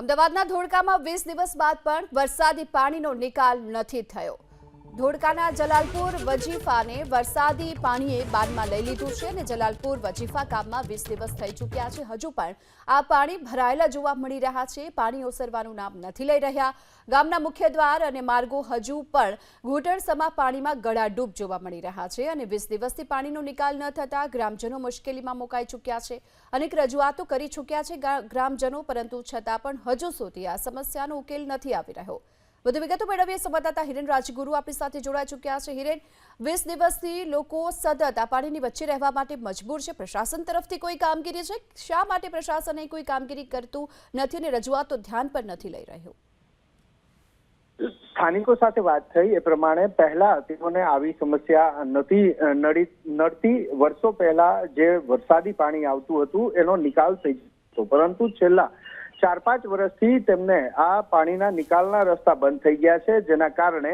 અમદાવાદના ધોળકામાં 20 દિવસ બાદ પણ વરસાદી પાણીનો નિકાલ નથી થયો। ધોળકાના જલાલપુર વજીફાને વરસાદી પાણીએ બાનમાં લઈ લીધું છે અને જલાલપુર વજીફા ગામમાં 20 દિવસ થઈ ચૂક્યા છે। હજુ પણ આ પાણી ભરાયેલા જોવા મળી રહ્યા છે। પાણી ઓસરવાનું નામ નથી લઈ રહ્યા। ગામના મુખ્ય દ્વાર અને માર્ગો હજુ પણ ઘૂંટણસમા પાણીમાં ગળાડૂબ જોવા મળી રહ્યા છે અને 20 દિવસથી પાણીનો નિકાલ ન થતા ગ્રામજનો મુશ્કેલીમાં મુકાઈ ચૂક્યા છે। અનેક રજૂઆતો કરી ચૂક્યા છે ગ્રામજનો, પરંતુ છતાં પણ હજુ સુધી આ સમસ્યાનો ઉકેલ નથી આવી રહ્યો। વધુ વિગતો મેળવીએ સંવાદદાતા હિરેન રાજગુરુ આપણી સાથે જોડાઈ ચૂક્યા છે। હિરેન, 20 દિવસથી લોકો સતત આ પાણીની વચ્ચે રહેવા માટે મજબૂર છે। પ્રશાસન તરફથી કોઈ કામગીરી છે? શા માટે પ્રશાસન કોઈ કામગીરી કરતું નથી અને રજૂઆતો ધ્યાન પર નથી લઈ રહ્યું? સ્થાનિકો સાથે વાત થઈ એ પ્રમાણે પહેલા તેઓને આવી સમસ્યા નથી નડતી। વર્ષો પહેલા જે વરસાદી પાણી આવતું હતું એનો નિકાલ થઈ જતો, પરંતુ છેલ્લા 4-5 વર્ષથી તેમને આ પાણીના નિકાલના રસ્તા બંધ થઈ ગયા છે, જેના કારણે